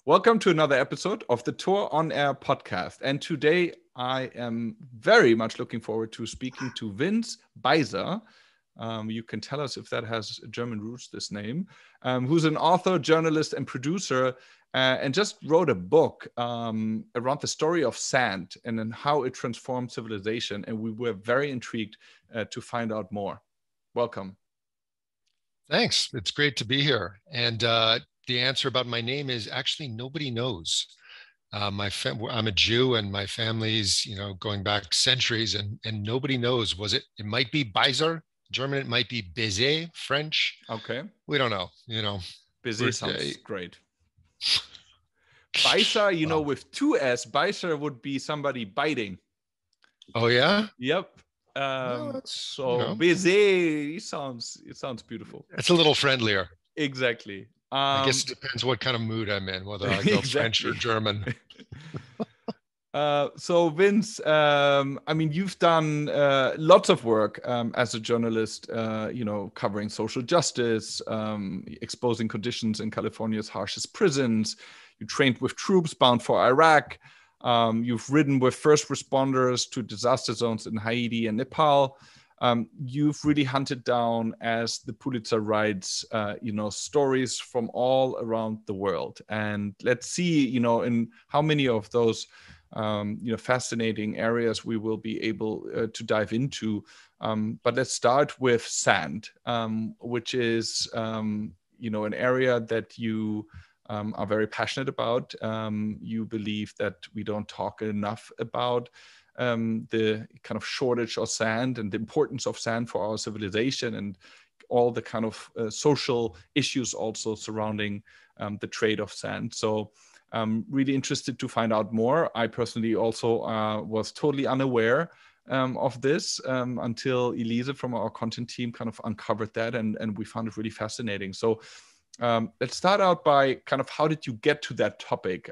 Welcome to another episode of the Tour on Air podcast. And today I am very much looking forward to speaking to Vince Beiser. You can tell us if that has German roots, this name, who's an author, journalist, and producer, and just wrote a book around the story of sand and then how it transformed civilization. And we were very intrigued to find out more. Welcome. Thanks. It's great to be here. And the answer about my name is actually nobody knows. I'm a Jew, and my family's, going back centuries, and nobody knows. It might be Beiser, German. It might be Baiser, French. Okay. We don't know. Baiser sounds great. Beiser, with two S, Beiser would be somebody biting. Oh yeah. Yep. Baiser sounds beautiful. It's a little friendlier. Exactly. I guess it depends what kind of mood I'm in, whether I go French or German. So Vince, you've done lots of work as a journalist, covering social justice, exposing conditions in California's harshest prisons. You trained with troops bound for Iraq. You've ridden with first responders to disaster zones in Haiti and Nepal. You've really hunted down, as the Pulitzer writes, stories from all around the world. And let's see, in how many of those, fascinating areas we will be able to dive into. But let's start with sand, which is, an area that you are very passionate about. You believe that we don't talk enough about the kind of shortage of sand and the importance of sand for our civilization, and all the kind of social issues also surrounding the trade of sand. So I'm really interested to find out more. I personally also was totally unaware of this until Elise from our content team kind of uncovered that, and we found it really fascinating. So let's start out by kind of, how did you get to that topic?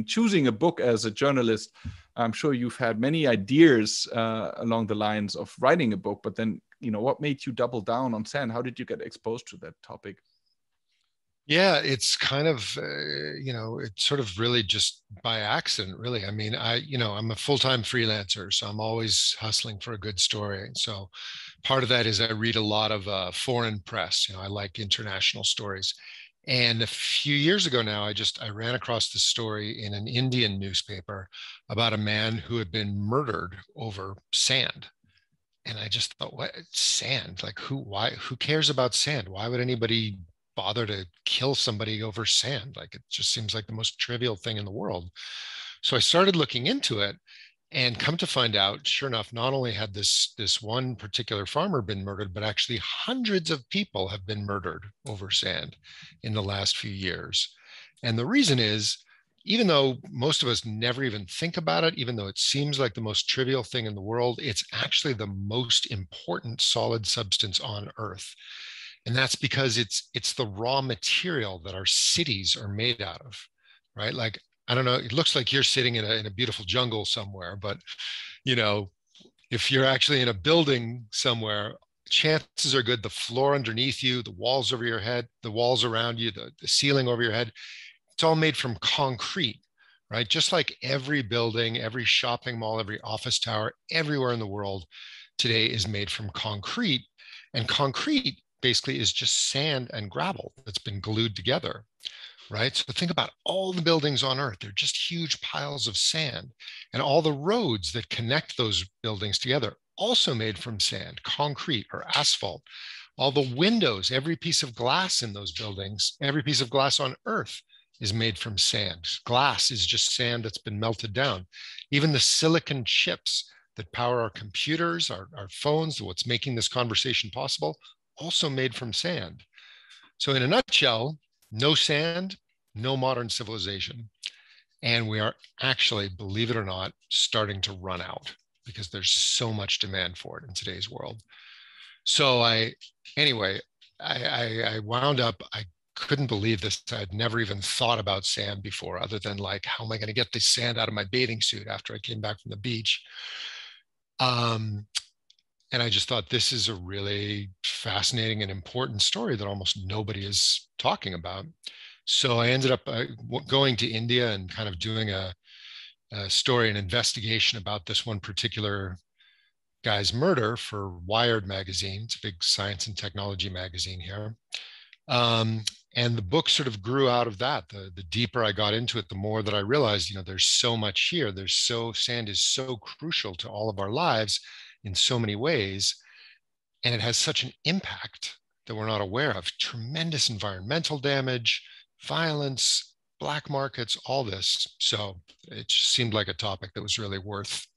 Choosing a book as a journalist, I'm sure you've had many ideas along the lines of writing a book, but then, what made you double down on sand? How did you get exposed to that topic? Yeah, it's kind of, it's sort of really just by accident, really. I'm a full-time freelancer, so I'm always hustling for a good story. So part of that is I read a lot of foreign press. I like international stories. And a few years ago now, I ran across this story in an Indian newspaper about a man who had been murdered over sand. And I just thought, what, sand? Like, who cares about sand? Why would anybody bother to kill somebody over sand? Like, it just seems like the most trivial thing in the world. So I started looking into it, and come to find out, sure enough, not only had this one particular farmer been murdered, but actually hundreds of people have been murdered over sand in the last few years. And the reason is, even though most of us never even think about it, even though it seems like the most trivial thing in the world, it's actually the most important solid substance on Earth. And that's because it's the raw material that our cities are made out of, right? Like, I don't know, it looks like you're sitting in a beautiful jungle somewhere, but if you're actually in a building somewhere, chances are good the floor underneath you, the walls over your head, the walls around you, the ceiling over your head, it's all made from concrete, right? Just like every building, every shopping mall, every office tower, everywhere in the world today is made from concrete. And concrete basically is just sand and gravel that's been glued together, right? So think about all the buildings on Earth. They're just huge piles of sand. And all the roads that connect those buildings together, also made from sand, concrete, or asphalt. All the windows, every piece of glass in those buildings, every piece of glass on Earth is made from sand. Glass is just sand that's been melted down. Even the silicon chips that power our computers, our phones, what's making this conversation possible, also made from sand. So in a nutshell, no sand, no modern civilization. And we are actually, believe it or not, starting to run out because there's so much demand for it in today's world. So I wound up, I couldn't believe this. I'd never even thought about sand before, other than like, how am I going to get this sand out of my bathing suit after I came back from the beach? And I just thought, this is a really fascinating and important story that almost nobody is talking about. So I ended up going to India and kind of doing a story, an investigation about this one particular guy's murder for Wired magazine. It's a big science and technology magazine here. Um, and the book sort of grew out of that. The deeper I got into it, the more that I realized, there's so much here. Sand is so crucial to all of our lives in so many ways. And it has such an impact that we're not aware of. Tremendous environmental damage, violence, black markets, all this. So it just seemed like a topic that was really worth,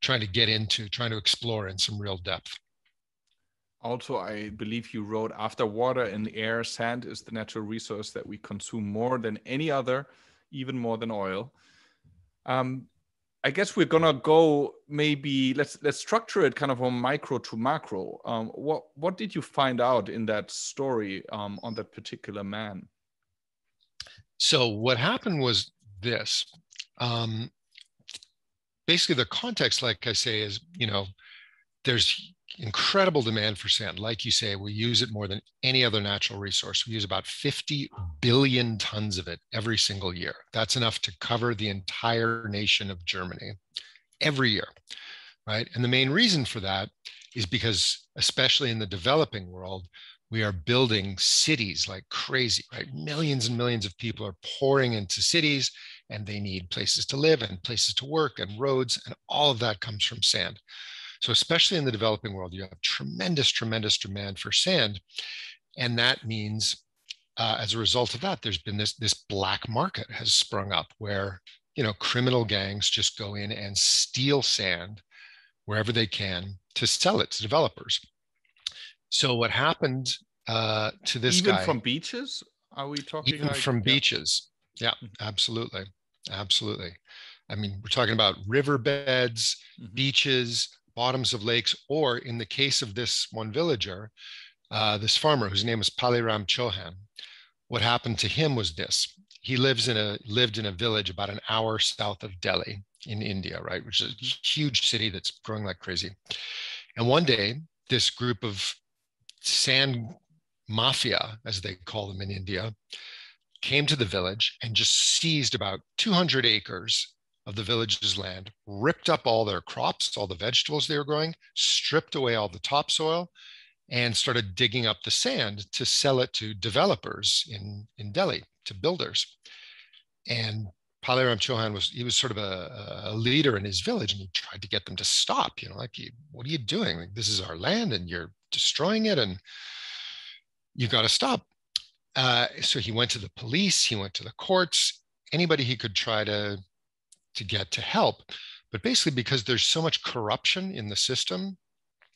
trying to get into, trying to explore in some real depth. Also, I believe you wrote, after water and air, sand is the natural resource that we consume more than any other, even more than oil. I guess we're gonna go, maybe let's structure it kind of from micro to macro. What did you find out in that story on that particular man? So what happened was this. Um, Basically, the context, like I say, is there's incredible demand for sand. Like you say, we use it more than any other natural resource. We use about 50 billion tons of it every single year. That's enough to cover the entire nation of Germany every year, right? And the main reason for that is because, especially in the developing world, we are building cities like crazy, right? Millions and millions of people are pouring into cities, and they need places to live and places to work and roads, and all of that comes from sand. So especially in the developing world, you have tremendous, tremendous demand for sand. And that means, as a result of that, there's been this black market has sprung up where, criminal gangs just go in and steal sand wherever they can to sell it to developers. So what happened to this Even guy? from beaches? Are we talking Even like, from yeah. beaches. Yeah, absolutely. Absolutely. I mean, we're talking about riverbeds, beaches, bottoms of lakes, or in the case of this one villager, this farmer whose name was Paliram Chauhan, what happened to him was this. He lived in a village about an hour south of Delhi in India, right, which is a huge city that's growing like crazy. And one day, this group of sand mafia, as they call them in India, came to the village and just seized about 200 acres of the village's land, ripped up all their crops, all the vegetables they were growing, stripped away all the topsoil, and started digging up the sand to sell it to developers in Delhi, to builders. And Paliram Chauhan was sort of a leader in his village, and he tried to get them to stop. Like, what are you doing? Like, this is our land, and you're destroying it, and you got to stop. So he went to the police, he went to the courts, anybody he could try to get to help. But basically, because there's so much corruption in the system,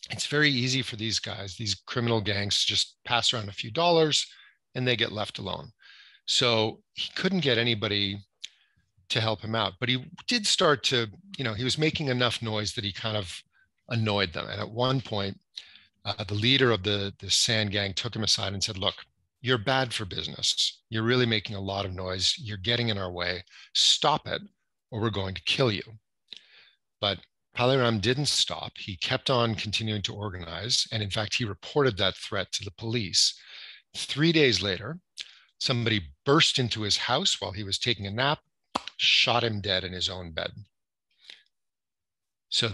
it's very easy for these guys, these criminal gangs, to just pass around a few dollars and they get left alone. So he couldn't get anybody to help him out. But he did start to, he was making enough noise that he kind of annoyed them. And at one point, the leader of the sand gang took him aside and said, "Look, you're bad for business. You're really making a lot of noise. You're getting in our way. Stop it, or we're going to kill you." But Paliram didn't stop. He kept on continuing to organize. And in fact, he reported that threat to the police. 3 days later, somebody burst into his house while he was taking a nap, shot him dead in his own bed. So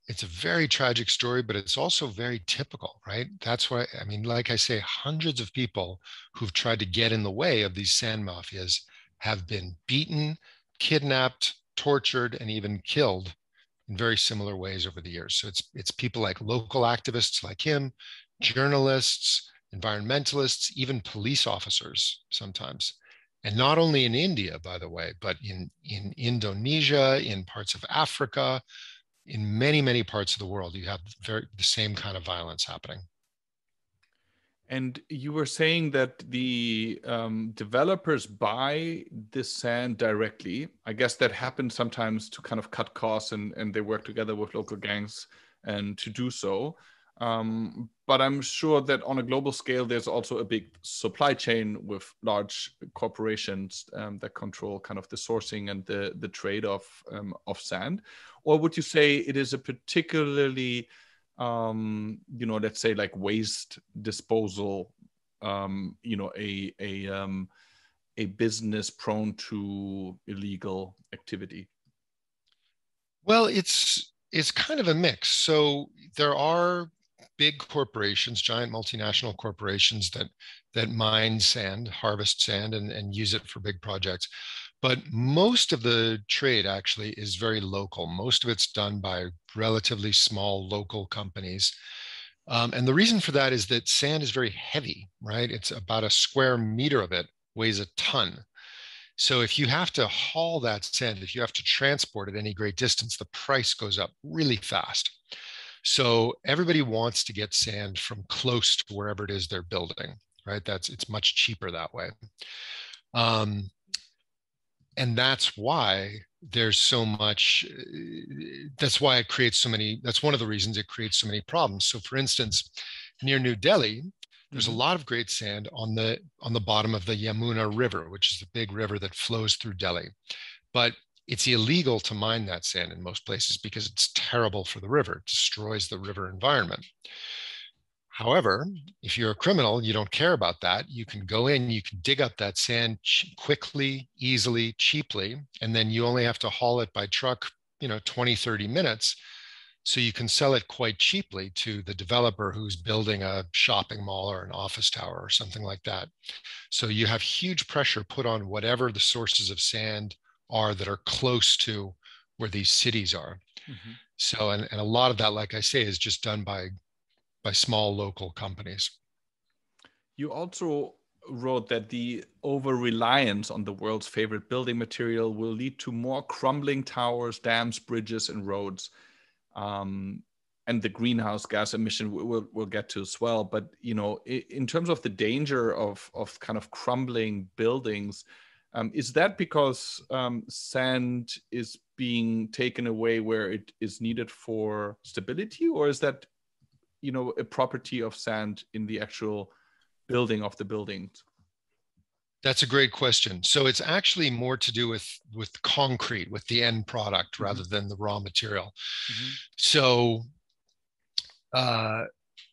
it's a very tragic story, but it's also very typical, right? That's why, I mean, like I say, hundreds of people who've tried to get in the way of these sand mafias have been beaten, kidnapped, tortured, and even killed in very similar ways over the years. So it's people like local activists like him, journalists, environmentalists, even police officers sometimes. And not only in India, by the way, but in Indonesia, in parts of Africa, in many, many parts of the world, you have the same kind of violence happening. And you were saying that the developers buy this sand directly. I guess that happens sometimes to kind of cut costs, and they work together with local gangs and to do so. But I'm sure that on a global scale, there's also a big supply chain with large corporations that control kind of the sourcing and the trade of sand. Or would you say it is a particularly let's say like waste disposal a business prone to illegal activity? Well, it's kind of a mix. So there are big corporations, giant multinational corporations that mine sand, harvest sand, and use it for big projects. But most of the trade actually is very local. Most of it's done by relatively small local companies. And the reason for that is that sand is very heavy, right? It's about a square meter of it weighs a ton. So if you have to haul that sand, if you have to transport it any great distance, the price goes up really fast. So everybody wants to get sand from close to wherever it is they're building, right? It's much cheaper that way. Um, and that's why there's so much, that's why it creates so many, that's one of the reasons it creates so many problems. So for instance, near New Delhi, there's a lot of great sand on the bottom of the Yamuna River, which is the big river that flows through Delhi. But it's illegal to mine that sand in most places because it's terrible for the river. It destroys the river environment. However, if you're a criminal, you don't care about that. You can go in, you can dig up that sand quickly, easily, cheaply, and then you only have to haul it by truck, 20, 30 minutes. So you can sell it quite cheaply to the developer who's building a shopping mall or an office tower or something like that. So you have huge pressure put on whatever the sources of sand are that are close to where these cities are. Mm-hmm. So, and a lot of that, like I say, is just done by small local companies. You also wrote that the over-reliance on the world's favorite building material will lead to more crumbling towers, dams, bridges, and roads. And the greenhouse gas emission we'll get to as well. But, in terms of the danger of kind of crumbling buildings, is that because sand is being taken away where it is needed for stability, or is that a property of sand in the actual building of the buildings? That's a great question. So it's actually more to do with concrete, with the end product, mm-hmm. rather than the raw material. Mm-hmm. So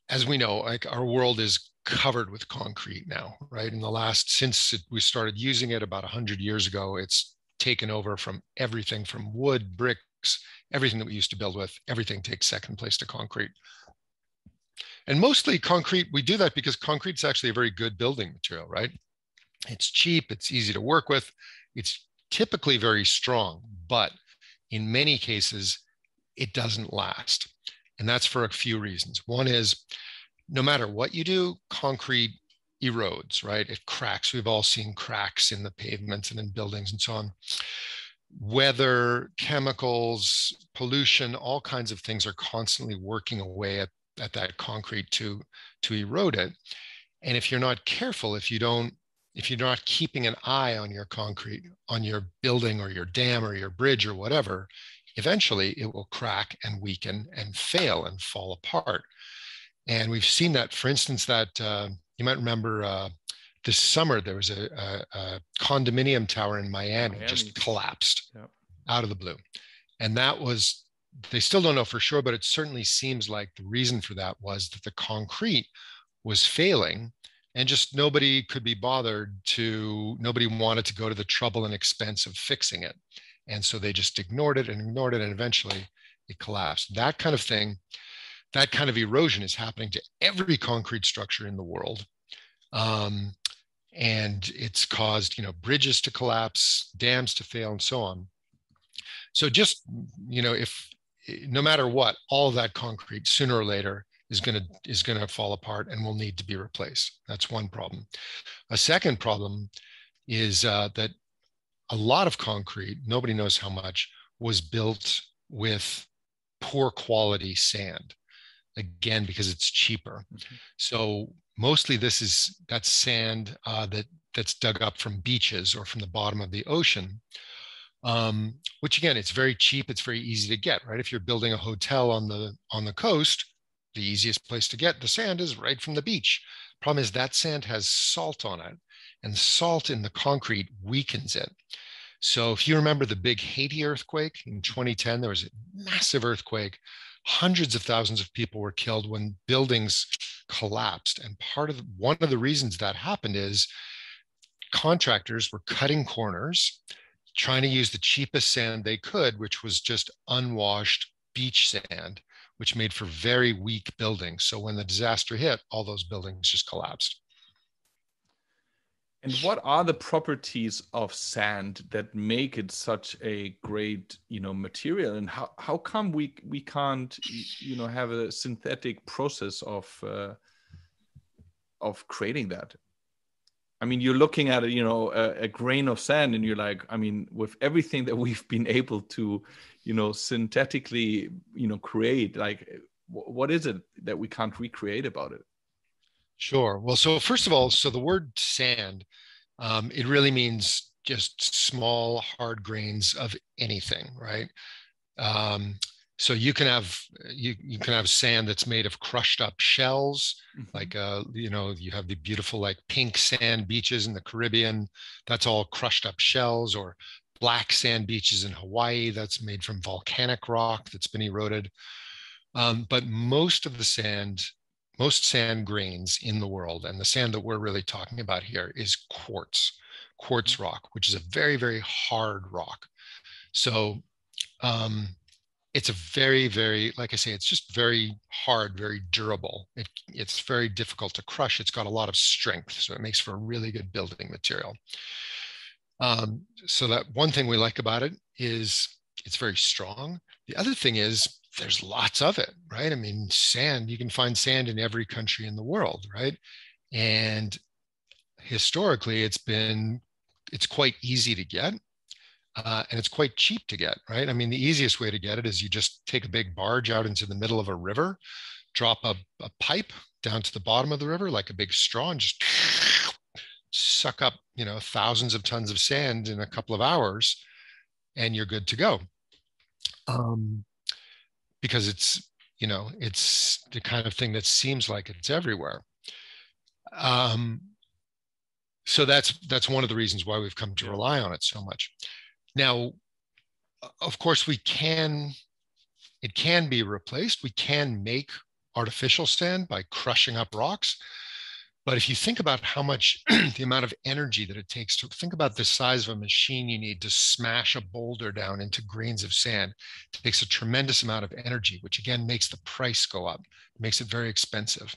as we know, like our world is covered with concrete now, right? Since we started using it about 100 years ago, it's taken over from everything from wood, bricks, everything that we used to build with, everything takes second place to concrete. And mostly concrete, we do that because concrete's actually a very good building material, right? It's cheap, it's easy to work with, it's typically very strong, but in many cases, it doesn't last. And that's for a few reasons. One is, no matter what you do, concrete erodes, right? It cracks. We've all seen cracks in the pavements and in buildings and so on. Weather, chemicals, pollution, all kinds of things are constantly working away at that concrete to erode it. And if you're not careful, if you're not keeping an eye on your concrete, on your building or your dam or your bridge or whatever, eventually it will crack and weaken and fail and fall apart. And we've seen that, for instance, that you might remember this summer, there was a condominium tower in Miami just collapsed out of the blue. And they still don't know for sure, but it certainly seems like the reason for that was that the concrete was failing and just nobody wanted to go to the trouble and expense of fixing it. And so they just ignored it, and eventually it collapsed. That kind of thing, that kind of erosion is happening to every concrete structure in the world. And it's caused, bridges to collapse, dams to fail, and so on. So just, no matter what, all of that concrete sooner or later is going to fall apart and will need to be replaced. That's one problem. A second problem is that a lot of concrete, nobody knows how much, was built with poor quality sand. Again, because it's cheaper. Mm-hmm. So mostly that's sand that's dug up from beaches or from the bottom of the ocean. Which again, it's very cheap. It's very easy to get, right? If you're building a hotel on the coast, the easiest place to get the sand is right from the beach. Problem is that sand has salt on it, and salt in the concrete weakens it. So if you remember the big Haiti earthquake in 2010, there was a massive earthquake. Hundreds of thousands of people were killed when buildings collapsed. And one of the reasons that happened is contractors were cutting corners, trying to use the cheapest sand they could, which was just unwashed beach sand, which made for very weak buildings. So when the disaster hit, all those buildings just collapsed. And what are the properties of sand that make it such a great, material? And how come we can't, have a synthetic process of creating that? I mean, you're looking at a grain of sand, and you're like, I mean, with everything that we've been able to, synthetically, create, like, what is it that we can't recreate about it? Sure. Well, so first of all, so the word sand, it really means just small, hard grains of anything, right? Um, so you can have sand that's made of crushed up shells, like you have the beautiful like pink sand beaches in the Caribbean. That's all crushed up shells, or black sand beaches in Hawaii. That's made from volcanic rock that's been eroded. But most sand grains in the world, and the sand that we're really talking about here is quartz rock, which is a very, very hard rock. So it's a very, very, like I say, it's just very hard, very durable. It's very difficult to crush. It's got a lot of strength, so it makes for a really good building material. So that one thing we like about it is it's very strong. The other thing is there's lots of it, right? I mean, sand, you can find sand in every country in the world, right? And historically, it's quite easy to get. And it's quite cheap to get, right? I mean, the easiest way to get it is you just take a big barge out into the middle of a river, drop a pipe down to the bottom of the river, like a big straw, and just suck up, thousands of tons of sand in a couple of hours, and you're good to go. Because it's the kind of thing that seems like it's everywhere. So that's one of the reasons why we've come to rely on it so much. Now, of course, it can be replaced. We can make artificial sand by crushing up rocks. But if you think about how much, the amount of energy that it takes to think about the size of a machine you need to smash a boulder down into grains of sand, it takes a tremendous amount of energy, which again makes the price go up, makes it very expensive.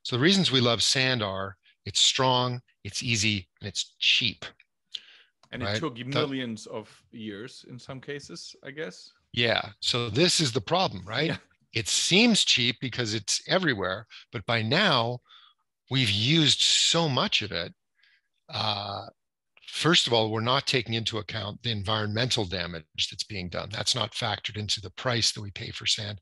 So the reasons we love sand are it's strong, it's easy, and it's cheap. And it took millions of years in some cases, I guess. Yeah. So this is the problem, right? Yeah. It seems cheap because it's everywhere, but by now we've used so much of it. First of all, we're not taking into account the environmental damage that's being done. That's not factored into the price that we pay for sand.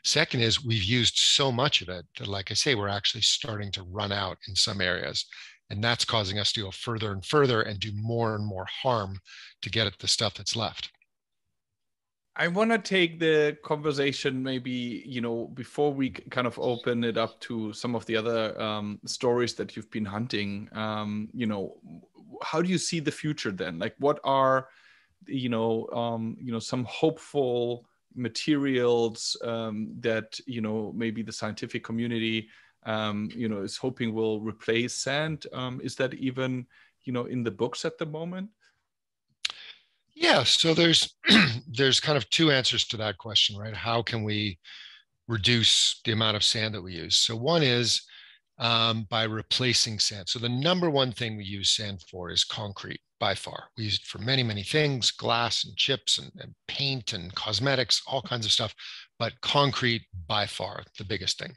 Second is we've used so much of it that, like I say, we're actually starting to run out in some areas. And that's causing us to go further and further and do more and more harm to get at the stuff that's left. I want to take the conversation maybe, before we kind of open it up to some of the other stories that you've been hunting, how do you see the future then? Like, what are, some hopeful materials that, maybe the scientific community is hoping will replace sand? Is that even, in the books at the moment? Yeah, so there's there's kind of two answers to that question, right? How can we reduce the amount of sand that we use? So one is by replacing sand. So the number one thing we use sand for is concrete by far. We use it for many, many things, glass and chips and paint and cosmetics, all kinds of stuff, but concrete by far the biggest thing.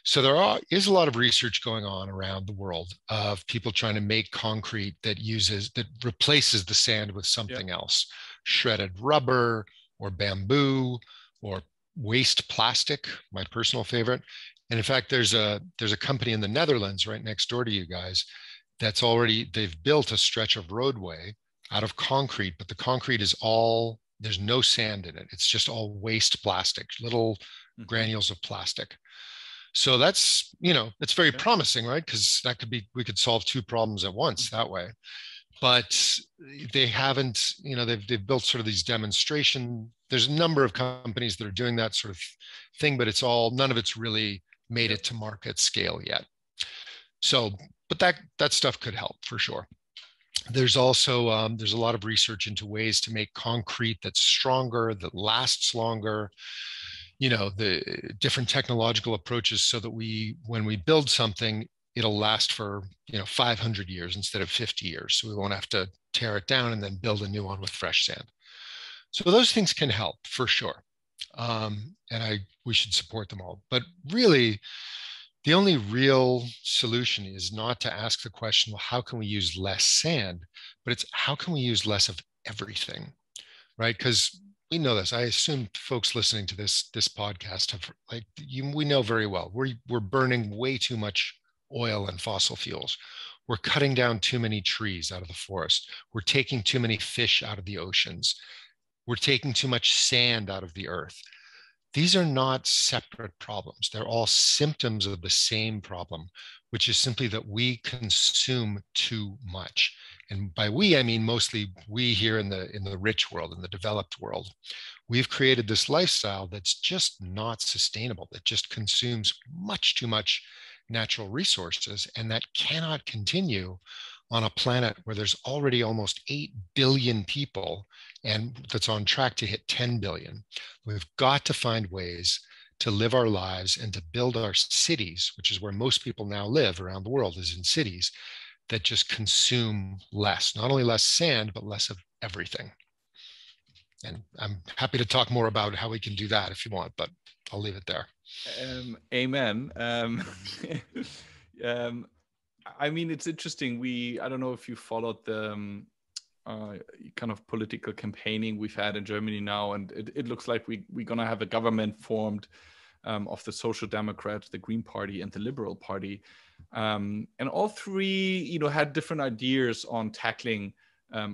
So is a lot of research going on around the world of people trying to make concrete that replaces the sand with something else, shredded rubber or bamboo or waste plastic, my personal favorite. And in fact, there's a company in the Netherlands right next door to you guys they've built a stretch of roadway out of concrete, but the concrete is there's no sand in it. It's just all waste plastic, little granules of plastic. So that's, it's very promising, right? Because we could solve two problems at once that way. But they haven't, they've built sort of these demonstration. There's a number of companies that are doing that sort of thing, but none of it's really made it to market scale yet. So, but that stuff could help for sure. There's also there's a lot of research into ways to make concrete that's stronger, that lasts longer. The different technological approaches so that when we build something, it'll last for 500 years instead of 50 years. So we won't have to tear it down and then build a new one with fresh sand. So those things can help for sure, and we should support them all. But really, the only real solution is not to ask the question, well, how can we use less sand? But it's how can we use less of everything, right? Because we know this. I assume folks listening to this podcast have we know very well. We're burning way too much oil and fossil fuels. We're cutting down too many trees out of the forest. We're taking too many fish out of the oceans. We're taking too much sand out of the earth. These are not separate problems. They're all symptoms of the same problem, which is simply that we consume too much. And by we, I mean mostly we here in the rich world, in the developed world. We've created this lifestyle that's just not sustainable, that just consumes much too much natural resources, and that cannot continue on a planet where there's already almost 8 billion people and that's on track to hit 10 billion. We've got to find ways to live our lives and to build our cities, which is where most people now live around the world, is in cities that just consume less, not only less sand, but less of everything. And I'm happy to talk more about how we can do that if you want, but I'll leave it there. Amen. I mean, it's interesting. I don't know if you followed the kind of political campaigning we've had in Germany now, and it looks like we're going to have a government formed of the Social Democrats, the Green Party, and the Liberal Party. And all three, had different ideas on tackling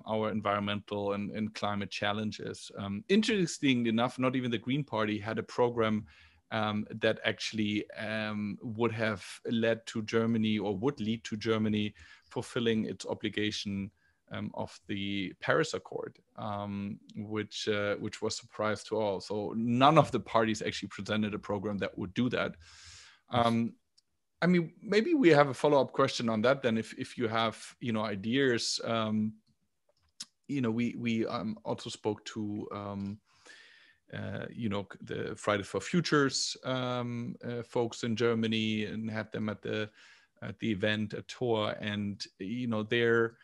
our environmental and climate challenges. Interestingly enough, not even the Green Party had a program that actually would have led to Germany, or would lead to Germany, fulfilling its obligation of the Paris Accord, which was a surprise to all. So none of the parties actually presented a program that would do that. I mean, maybe we have a follow-up question on that then, if you have ideas. We also spoke to the Fridays for Futures folks in Germany, and had them at the event at Tor, and their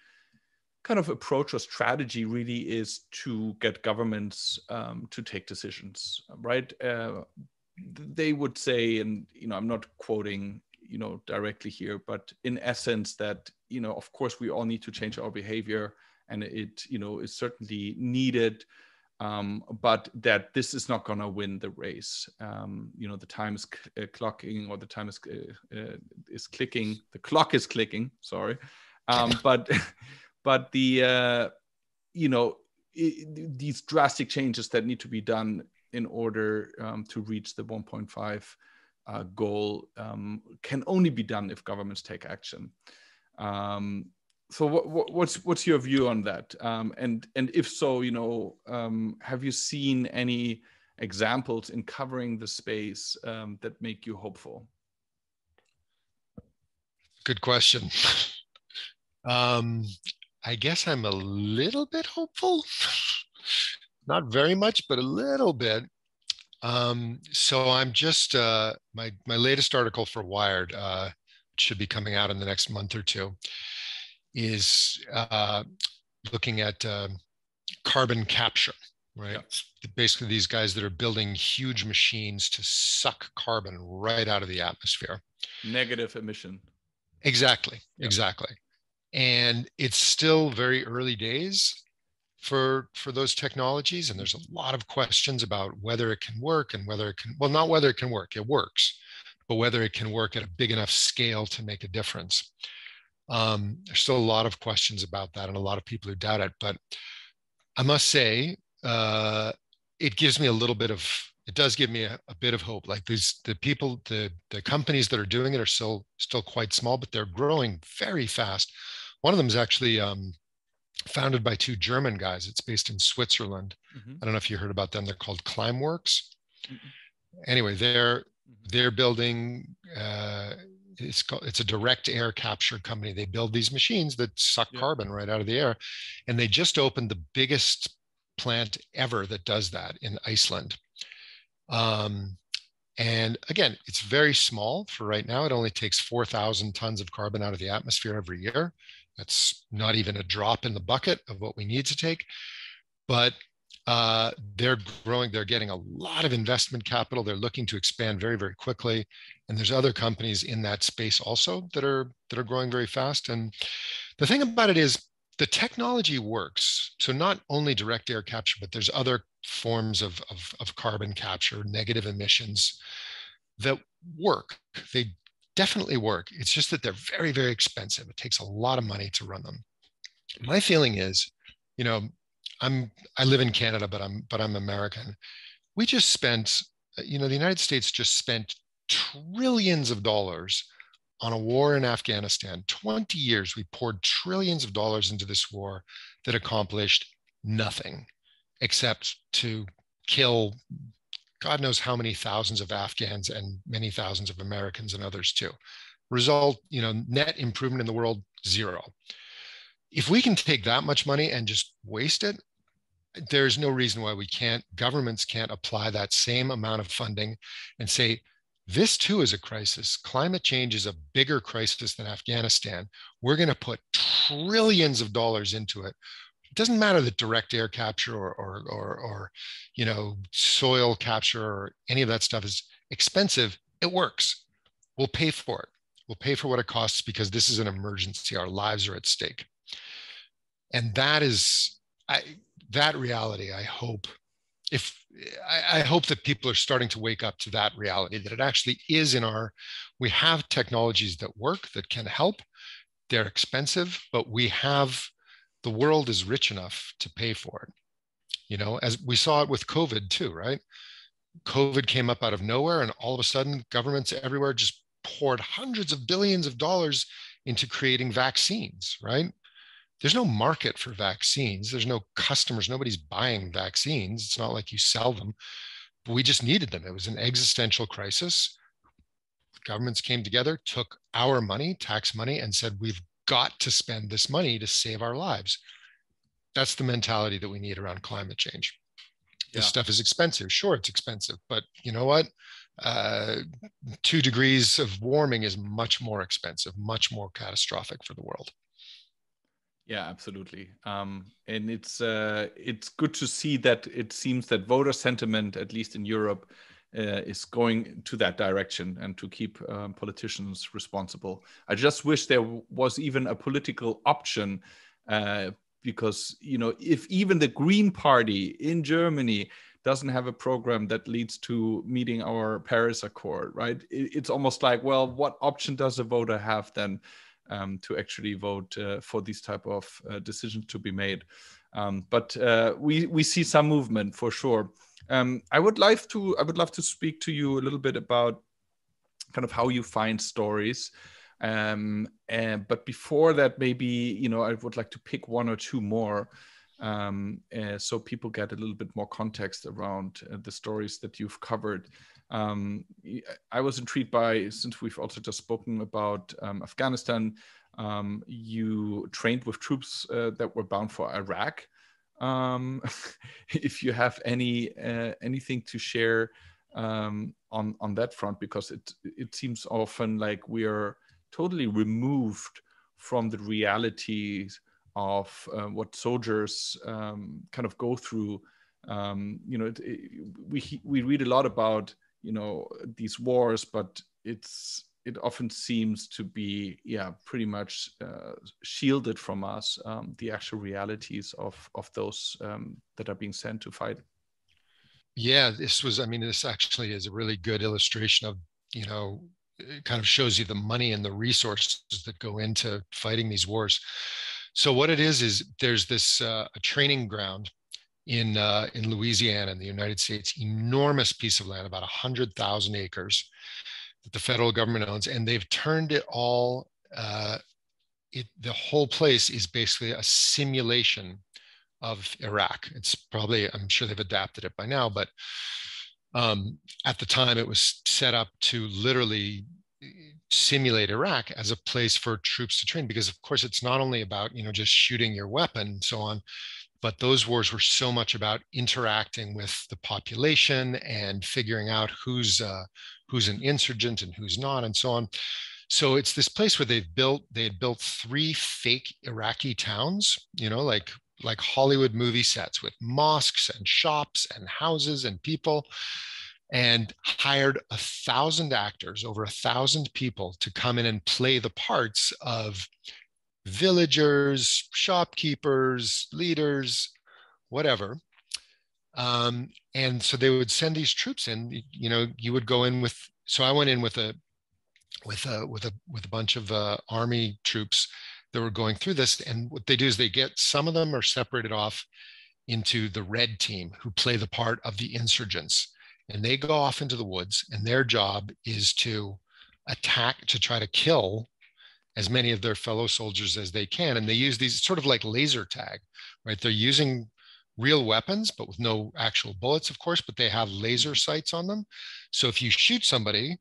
kind of approach or strategy really is to get governments to take decisions, right? They would say, and I'm not quoting directly here, but in essence that of course we all need to change our behavior, and it is certainly needed. But that this is not going to win the race. The time is clocking, or the time is clicking. The clock is clicking. Sorry, but the these drastic changes that need to be done in order to reach the 1.5 goal can only be done if governments take action. So what's your view on that? And if so, have you seen any examples in covering the space that make you hopeful? Good question. I guess I'm a little bit hopeful. Not very much, but a little bit. So I'm just my latest article for Wired, should be coming out in the next month or two, is looking at carbon capture, right? Yeah. Basically, these guys that are building huge machines to suck carbon right out of the atmosphere. Negative emission. Exactly, yeah. Exactly. And it's still very early days for those technologies, and there's a lot of questions about whether it can work, and whether it can, well, not whether it can work, it works, but whether it can work at a big enough scale to make a difference. There's still a lot of questions about that, and a lot of people who doubt it. But I must say, it gives me it does give me a bit of hope. Like the companies that are doing it are still quite small, but they're growing very fast. One of them is actually founded by two German guys. It's based in Switzerland. Mm-hmm. I don't know if you heard about them. They're called Climeworks. Mm-hmm. Anyway, They're building, it's a direct air capture company. They build these machines that suck carbon right out of the air. And they just opened the biggest plant ever that does that in Iceland. And again, it's very small for right now. It only takes 4,000 tons of carbon out of the atmosphere every year. That's not even a drop in the bucket of what we need to take. But they're growing. They're getting a lot of investment capital. They're looking to expand very, very quickly. And there's other companies in that space also that are growing very fast. And the thing about it is the technology works. So not only direct air capture, but there's other forms of carbon capture, negative emissions that work. They definitely work. It's just that they're very, very expensive. It takes a lot of money to run them. My feeling is, you know, I live in Canada, but I'm American. We just spent, you know, the United States just spent trillions of dollars on a war in Afghanistan. 20 years, we poured trillions of dollars into this war that accomplished nothing except to kill God knows how many thousands of Afghans and many thousands of Americans and others too. Result, you know, net improvement in the world, zero. If we can take that much money and just waste it, there's no reason why governments can't apply that same amount of funding and say, this too is a crisis. Climate change is a bigger crisis than Afghanistan. We're going to put trillions of dollars into it. It doesn't matter that direct air capture or you know, soil capture or any of that stuff is expensive. It works. We'll pay for it. We'll pay for what it costs because this is an emergency. Our lives are at stake. And that is, that reality, I hope that people are starting to wake up to that reality, that it actually is we have technologies that work, that can help. They're expensive, but the world is rich enough to pay for it. You know, as we saw it with COVID too, right? COVID came up out of nowhere and all of a sudden governments everywhere just poured hundreds of billions of dollars into creating vaccines, right? There's no market for vaccines. There's no customers. Nobody's buying vaccines. It's not like you sell them. But we just needed them. It was an existential crisis. Governments came together, took our money, tax money, and said, we've got to spend this money to save our lives. That's the mentality that we need around climate change. This stuff is expensive. Sure, it's expensive. But you know what? 2 degrees of warming is much more expensive, much more catastrophic for the world. Yeah, absolutely. And it's good to see that it seems that voter sentiment, at least in Europe, is going to that direction and to keep politicians responsible. I just wish there was even a political option because, you know, if even the Green Party in Germany doesn't have a program that leads to meeting our Paris Accord, right? It's almost like, well, what option does a voter have then? To actually vote for these type of decisions to be made. But we see some movement for sure. I would love to speak to you a little bit about kind of how you find stories. But before that, maybe, you know, I would like to pick one or two more so people get a little bit more context around the stories that you've covered. I was intrigued by, since we've also just spoken about Afghanistan, you trained with troops that were bound for Iraq. If you have anything to share on that front, because it seems often like we are totally removed from the realities of what soldiers kind of go through. You know, we read a lot about, you know, these wars, but it often seems to be, pretty much shielded from us, the actual realities of those that are being sent to fight. Yeah, this actually is a really good illustration of, you know, it kind of shows you the money and the resources that go into fighting these wars. So what it is there's this a training ground in Louisiana in the United States, enormous piece of land, about 100,000 acres that the federal government owns, and they've turned it all. The whole place is basically a simulation of Iraq. It's probably, I'm sure they've adapted it by now, but At the time, it was set up to literally simulate Iraq as a place for troops to train, because of course it's not only about, you know, just shooting your weapon and so on, but those wars were so much about interacting with the population and figuring out who's an insurgent and who's not, and so on. So it's this place where they had built three fake Iraqi towns, you know, like Hollywood movie sets with mosques and shops and houses and people, and hired 1,000 actors, over 1,000 people, to come in and play the parts of villagers, shopkeepers, leaders, whatever. And so they would send these troops in. You know, you would go in with. So I went in with a bunch of army troops that were going through this. And what they do is they get, some of them are separated off into the red team, who play the part of the insurgents, and they go off into the woods, and their job is to attack, to try to kill as many of their fellow soldiers as they can. And they use these sort of like laser tag, right? They're using real weapons, but with no actual bullets, of course, but they have laser sights on them. So if you shoot somebody,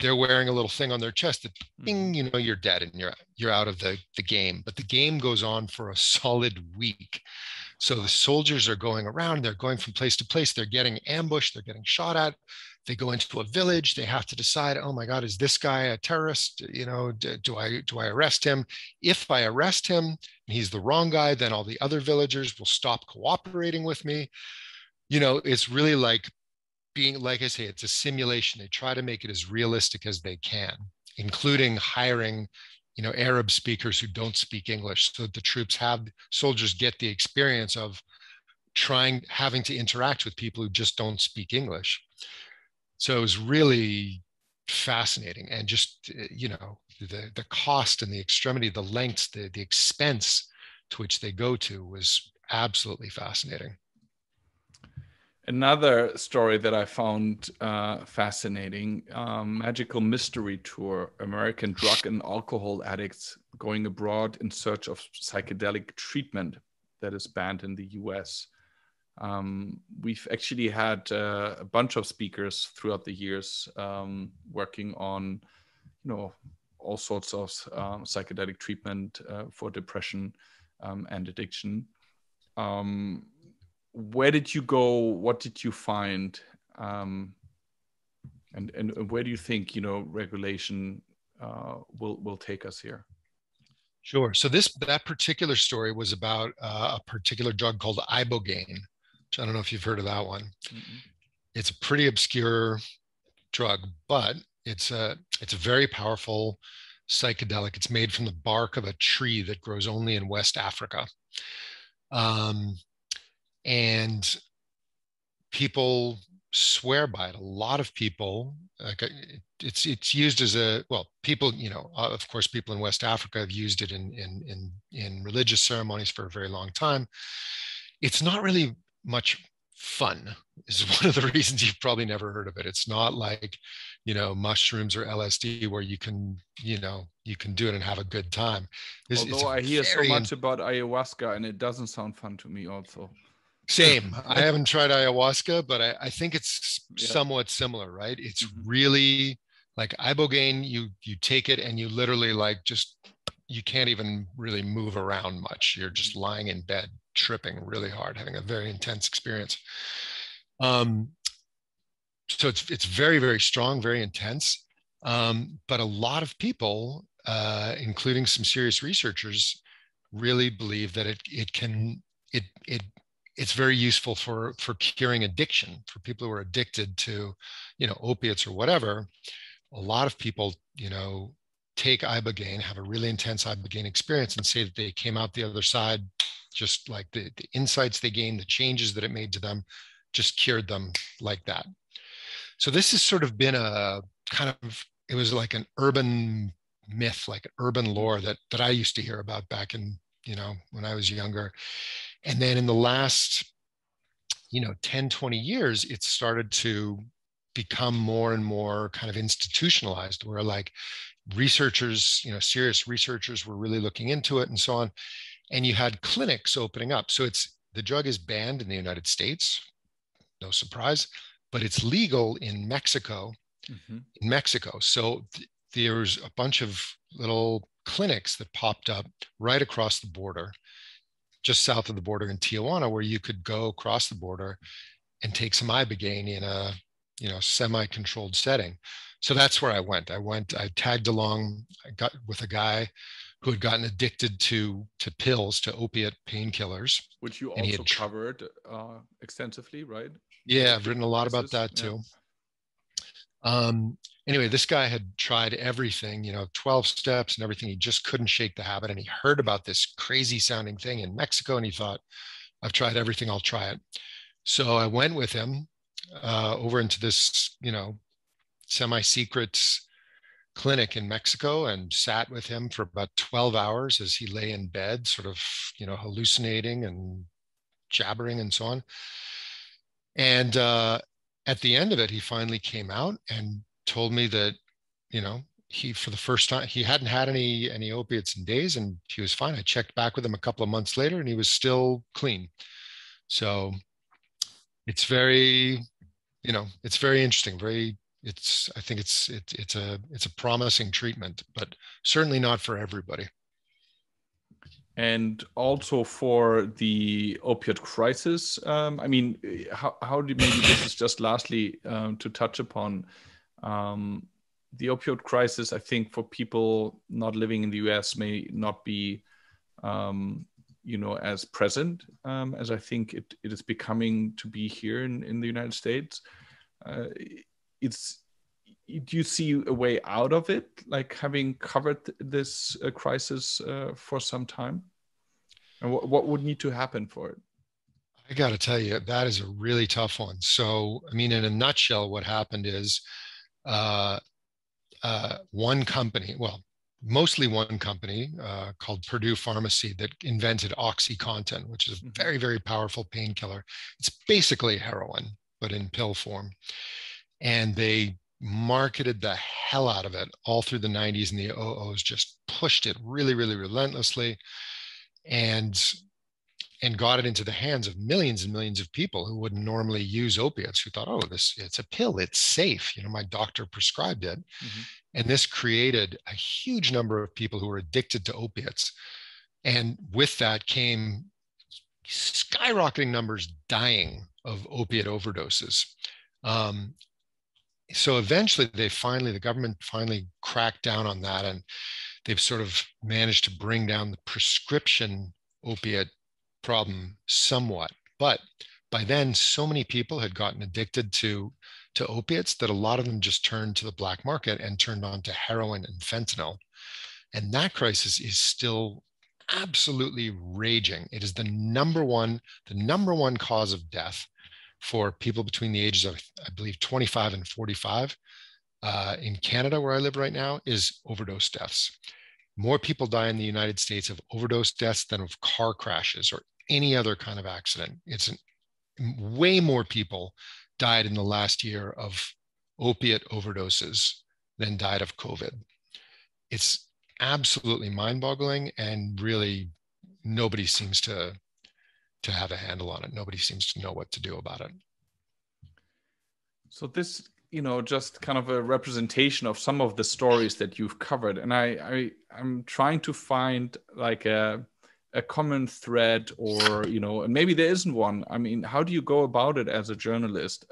they're wearing a little thing on their chest that, bing, you know, you're dead and you're out of the game. But the game goes on for a solid week. So the soldiers are going around, they're going from place to place, they're getting ambushed, they're getting shot at. They go into a village, they have to decide, oh my God, is this guy a terrorist? You know, do I arrest him? If I arrest him and he's the wrong guy, then all the other villagers will stop cooperating with me. You know, it's really like being, like I say, it's a simulation. They try to make it as realistic as they can, including hiring, you know, Arab speakers who don't speak English, so that the troops soldiers get the experience of having to interact with people who just don't speak English. So it was really fascinating. And just, you know, the cost and the extremity, the lengths, the expense to which they go to was absolutely fascinating. Another story that I found fascinating, Magical Mystery Tour, American drug and alcohol addicts going abroad in search of psychedelic treatment that is banned in the US. We've actually had a bunch of speakers throughout the years working on, you know, all sorts of psychedelic treatment for depression and addiction. Where did you go? What did you find? And where do you think, you know, regulation will take us here? Sure. So that particular story was about a particular drug called ibogaine, which I don't know if you've heard of that one. Mm-hmm. It's a pretty obscure drug, but it's a very powerful psychedelic. It's made from the bark of a tree that grows only in West Africa. And people swear by it. A lot of people, like, it's used as people, you know, of course, people in West Africa have used it in religious ceremonies for a very long time. It's not really much fun, is one of the reasons you've probably never heard of it. It's not like, you know, mushrooms or LSD where you can do it and have a good time. Although I hear so much about ayahuasca, and it doesn't sound fun to me also. Same. I haven't tried ayahuasca, but I think it's somewhat similar, right? It's really like ibogaine. You take it and you literally you can't even really move around much. You're just lying in bed, tripping really hard, having a very intense experience. So it's very, very strong, very intense. But a lot of people, including some serious researchers, really believe that it's very useful for curing addiction, for people who are addicted to, you know, opiates or whatever. A lot of people, you know, take ibogaine, have a really intense ibogaine experience, and say that they came out the other side, just like the insights they gained, the changes that it made to them, just cured them like that. So this has sort of been a kind of, it was like an urban myth, like an urban lore that I used to hear about back in, you know, when I was younger. And then in the last, you know, 10, 20 years, it's started to become more and more kind of institutionalized, where like researchers, you know, serious researchers were really looking into it and so on. And you had clinics opening up. So the drug is banned in the United States, no surprise, but it's legal in Mexico. Hmm. In Mexico, so there's a bunch of little clinics that popped up right across the border, just south of the border in Tijuana, where you could go across the border and take some ibogaine in a semi-controlled setting. So that's where I went. I tagged along. I got with a guy who had gotten addicted to pills, to opiate painkillers, Which you and he also had covered extensively, right? The yeah, I've opioid written a lot about crisis. that Yeah. too. Anyway, this guy had tried everything, 12 steps and everything. He just couldn't shake the habit. And he heard about this crazy sounding thing in Mexico. And he thought, I've tried everything, I'll try it. So I went with him over into this, semi-secret clinic in Mexico and sat with him for about 12 hours as he lay in bed, sort of, hallucinating and jabbering and so on. And at the end of it, he finally came out and told me that, he, for the first time, he hadn't had any opiates in days, and he was fine. I checked back with him a couple of months later, and he was still clean. So it's very, it's very interesting. I think it's a promising treatment, but certainly not for everybody. And also for the opioid crisis, I mean, how do maybe this is just lastly to touch upon the opioid crisis. I think for people not living in the US may not be, as present as I think it is becoming to be here in the United States. Uh, it's Do you see a way out of it, like having covered this crisis for some time? And what would need to happen for it? I got to tell you, that is a really tough one. So, I mean, in a nutshell, what happened is uh, one company, well, mostly one company called Purdue Pharmacy, that invented OxyContin, which is a Mm-hmm. very, very powerful painkiller. It's basically heroin, but in pill form. And they marketed the hell out of it all through the 90s, and the OOs just pushed it really, really relentlessly. And got it into the hands of millions and millions of people who wouldn't normally use opiates, who thought, oh, it's a pill, it's safe. My doctor prescribed it. Mm-hmm. And this created a huge number of people who were addicted to opiates. And with that came skyrocketing numbers dying of opiate overdoses. Um, so eventually the government finally cracked down on that, and they've sort of managed to bring down the prescription opiate problem somewhat. But by then, so many people had gotten addicted to opiates that a lot of them just turned to the black market and turned on to heroin and fentanyl. And that crisis is still absolutely raging. It is the number one cause of death for people between the ages of, I believe, 25 and 45 in Canada, where I live right now, is overdose deaths. More people die in the United States of overdose deaths than of car crashes or any other kind of accident. Way more people died in the last year of opiate overdoses than died of COVID. It's absolutely mind-boggling, and really nobody seems to have a handle on it. Nobody seems to know what to do about it. So this, just kind of a representation of some of the stories that you've covered, and I'm trying to find like a common thread, or and maybe there isn't one. I mean, how do you go about it as a journalist?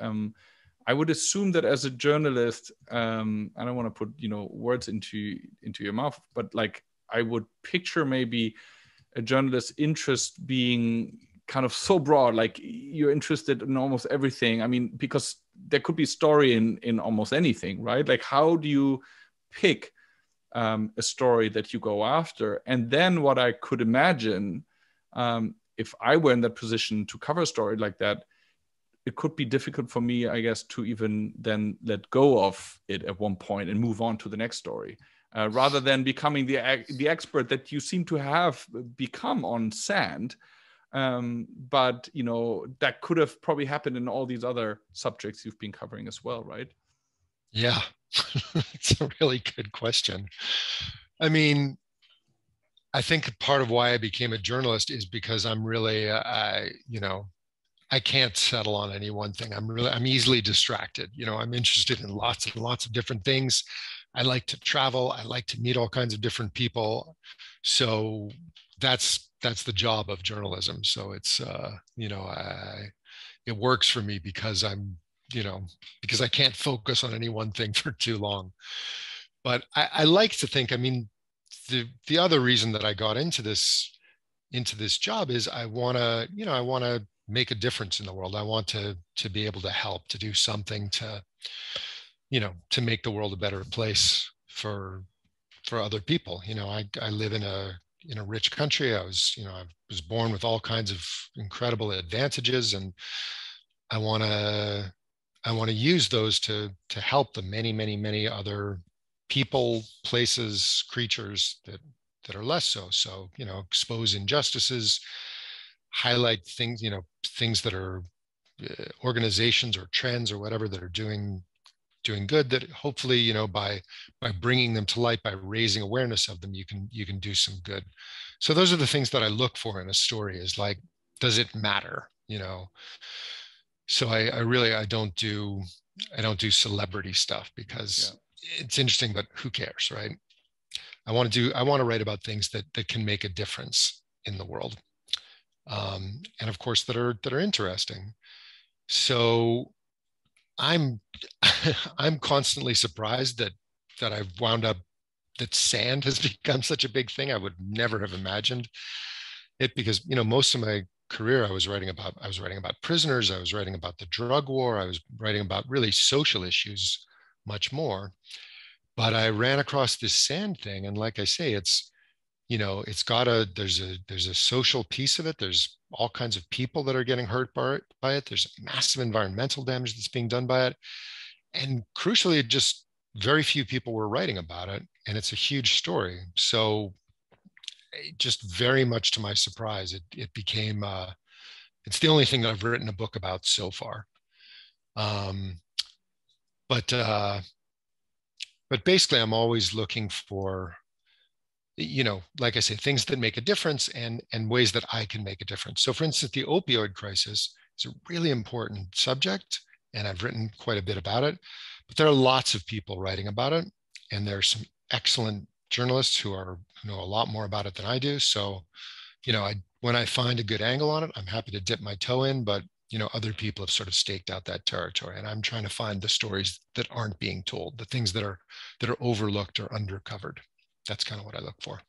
I would assume that as a journalist, I don't want to put words into your mouth, but like I would picture maybe a journalist's interest being kind of so broad, like you're interested in almost everything. I mean, because there could be story in almost anything, right? Like, how do you pick a story that you go after? And then what I could imagine, if I were in that position to cover a story like that, it could be difficult for me, I guess, to even then let go of it at one point and move on to the next story, rather than becoming the expert that you seem to have become on sand. But that could have probably happened in all these other subjects you've been covering as well, right? Yeah, it's a really good question. I mean, I think part of why I became a journalist is because I'm really, I can't settle on any one thing. I'm easily distracted. I'm interested in lots and lots of different things. I like to travel. I like to meet all kinds of different people. So that's the job of journalism. So it's it works for me because because I can't focus on any one thing for too long. But I like to think, I mean, the other reason that I got into this job is I want to make a difference in the world. I want to be able to help, to do something to make the world a better place for other people. I live in a rich country. I was born with all kinds of incredible advantages, and I want to I want to use those to help the many, many, many other people, places, creatures that are less so. So, expose injustices, highlight things, things that are organizations or trends or whatever that are doing good, that hopefully, by bringing them to light, by raising awareness of them, you can do some good. So those are the things that I look for in a story, is like, does it matter? So I really, I don't do celebrity stuff, because it's interesting, but who cares, right? I want to write about things that can make a difference in the world. And of course that are interesting. So I'm I'm constantly surprised that I've wound up that sand has become such a big thing. I would never have imagined it, because most of my career I was writing about prisoners, I was writing about the drug war, I was writing about really social issues much more. But I ran across this sand thing, and like I say, it's got a there's a social piece of it. There's all kinds of people that are getting hurt by it. There's massive environmental damage that's being done by it, and crucially, just very few people were writing about it, and it's a huge story. So just very much to my surprise, it became it's the only thing that I've written a book about so far. um, but uh, but basically, I'm always looking for, like I say, things that make a difference, and ways that I can make a difference. So for instance, the opioid crisis is a really important subject, and I've written quite a bit about it, but there are lots of people writing about it, and there are some excellent journalists who know a lot more about it than I do. So, when I find a good angle on it, I'm happy to dip my toe in, but other people have sort of staked out that territory, and I'm trying to find the stories that aren't being told, the things that are overlooked or undercovered. That's kind of what I look for.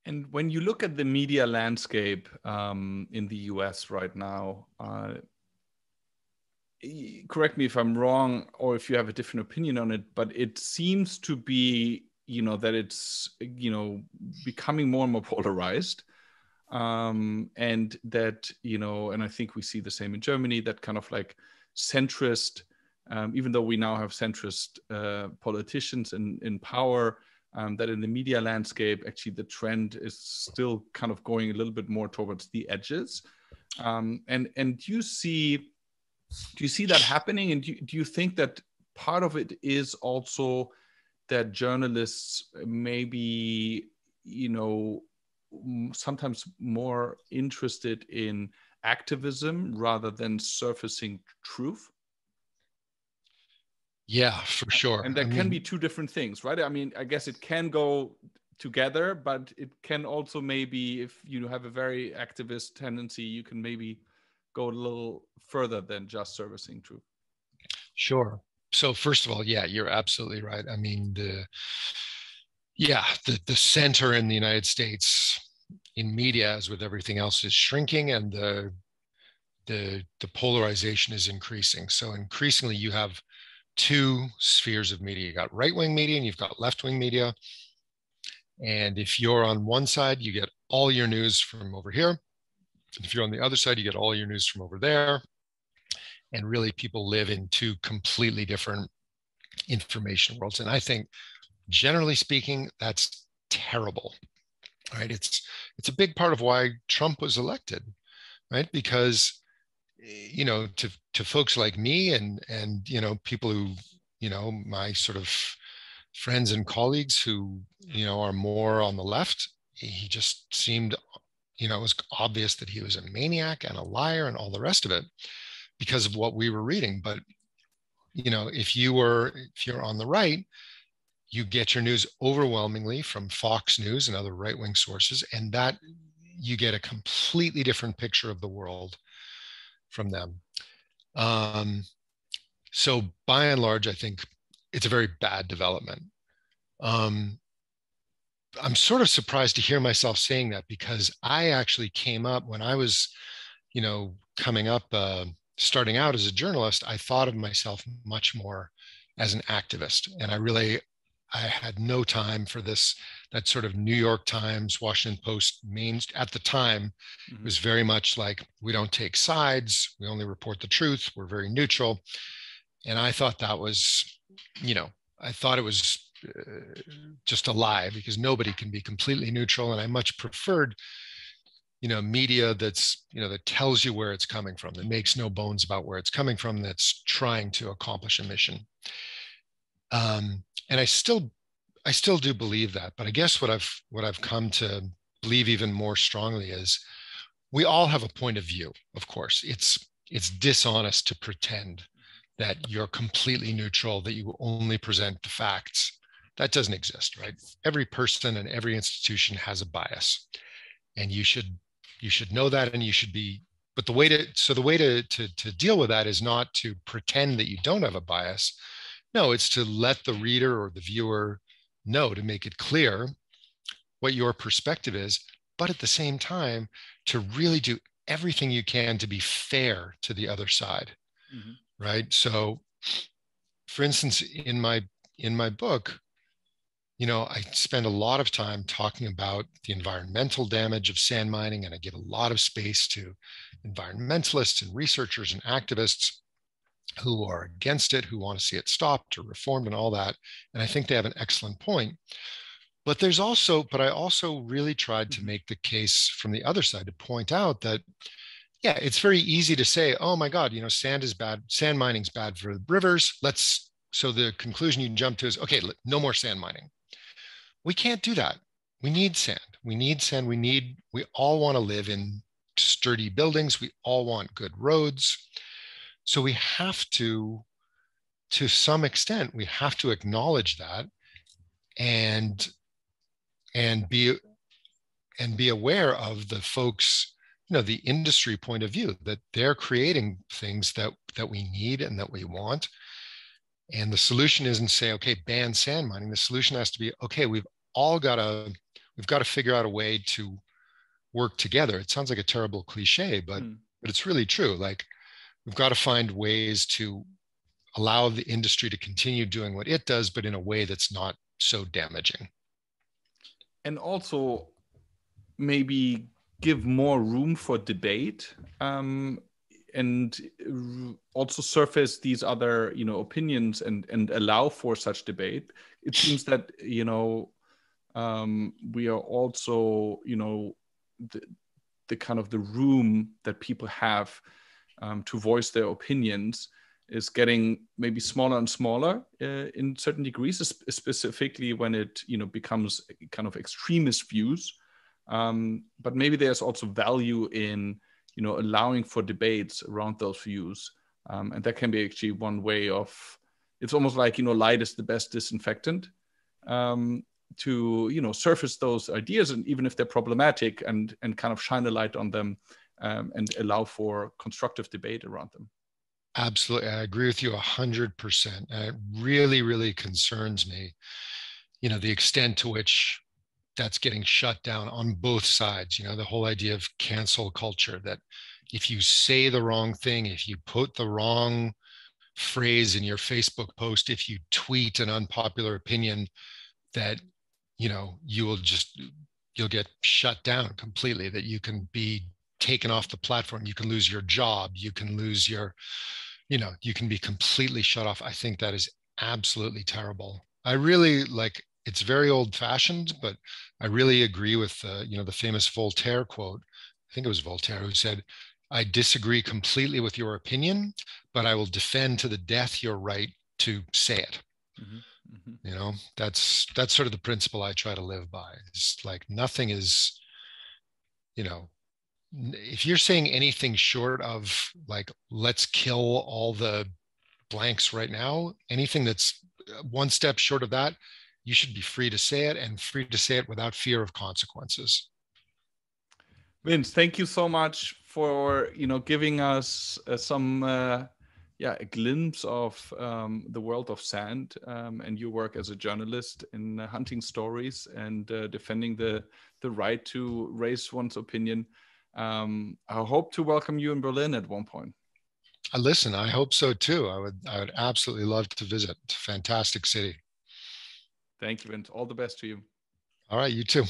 And when you look at the media landscape in the US right now, correct me if I'm wrong, or if you have a different opinion on it, but it seems to be, that it's, becoming more and more polarized. And that, and I think we see the same in Germany, that kind of like centrist, even though we now have centrist politicians in power, that in the media landscape, actually the trend is still kind of going a little bit more towards the edges. And do you see that happening? And do you think that part of it is also that journalists maybe, sometimes more interested in activism rather than surfacing truth? Yeah, for sure. And that can be two different things, right? I mean, I guess it can go together, but it can also, maybe if you have a very activist tendency, you can maybe go a little further than just servicing truth. Sure. So first of all, yeah, you're absolutely right. I mean, the center in the United States in media, as with everything else, is shrinking, and the polarization is increasing. So increasingly, you have two spheres of media. You got right-wing media and you've got left-wing media. And if you're on one side, you get all your news from over here. And if you're on the other side, you get all your news from over there. And really, people live in two completely different information worlds. And I think, generally speaking, that's terrible, right? It's a big part of why Trump was elected, right? Because to folks like me, and people who, my sort of friends and colleagues who are more on the left, he just seemed it was obvious that he was a maniac and a liar and all the rest of it because of what we were reading. But, if you're on the right, you get your news overwhelmingly from Fox News and other right-wing sources, and that you get a completely different picture of the world from them. So by and large, I think it's a very bad development. I'm sort of surprised to hear myself saying that, because I actually came up when I was, coming up, starting out as a journalist, I thought of myself much more as an activist. And I had no time for that sort of New York Times, Washington Post at the time. It was very much like, we don't take sides, we only report the truth, we're very neutral. And I thought that was, I thought it was just a lie, because nobody can be completely neutral. And I much preferred, media that tells you where it's coming from, that makes no bones about where it's coming from, that's trying to accomplish a mission. And I still do believe that. But I guess what I've come to believe even more strongly is we all have a point of view. Of course, it's dishonest to pretend that you're completely neutral, that you only present the facts. That doesn't exist, right? Every person and every institution has a bias, and you should know that, and you should be. But the way to deal with that is not to pretend that you don't have a bias. No, it's to let the reader or the viewer know, to make it clear what your perspective is, but at the same time, to really do everything you can to be fair to the other side. Right. So, for instance, in my book, I spend a lot of time talking about the environmental damage of sand mining, and I give a lot of space to environmentalists and researchers and activists who are against it, who want to see it stopped or reformed and all that. And I think they have an excellent point. But I also really tried to make the case from the other side, to point out that, yeah, it's very easy to say, oh my God, sand is bad. Sand mining is bad for the rivers. So the conclusion you can jump to is, okay, no more sand mining. We can't do that. We need sand. We need sand. We all want to live in sturdy buildings. We all want good roads. So we have to some extent, we have to acknowledge that, and be aware of the folks, the industry point of view, that they're creating things that we need and that we want. And the solution isn't say, okay, ban sand mining. The solution has to be, okay, we've got to figure out a way to work together. It sounds like a terrible cliche, but it's really true. Like, we've got to find ways to allow the industry to continue doing what it does, but in a way that's not so damaging. And also maybe give more room for debate, and also surface these other, opinions, and allow for such debate. It seems that, we are also, the kind of the room that people have to voice their opinions is getting maybe smaller and smaller in certain degrees, specifically when it becomes kind of extremist views. But maybe there's also value in allowing for debates around those views, and that can be actually one way of. It's almost like light is the best disinfectant, to surface those ideas, and even if they're problematic, and kind of shine a light on them, and allow for constructive debate around them. Absolutely. I agree with you 100%. And it really, really concerns me, the extent to which that's getting shut down on both sides. The whole idea of cancel culture, that if you say the wrong thing, if you put the wrong phrase in your Facebook post, if you tweet an unpopular opinion, that, you'll get shut down completely, that you can be taken off the platform, you can lose your job, you can lose you can be completely shut off. I think that is absolutely terrible. I really it's very old fashioned, but I really agree with the famous Voltaire quote. I think it was Voltaire who said, I disagree completely with your opinion, but I will defend to the death your right to say it. That's sort of the principle I try to live by. It's like nothing is you know, if you're saying anything short of like, let's kill all the blanks right now, anything that's one step short of that, you should be free to say it, and free to say it without fear of consequences. Vince, thank you so much for giving us some a glimpse of the world of sand and your work as a journalist in hunting stories and defending the right to raise one's opinion. I hope to welcome you in Berlin at one point. Listen, I hope so too. I would absolutely love to visit. Fantastic city. Thank you, Vince. All the best to you. All right, you too.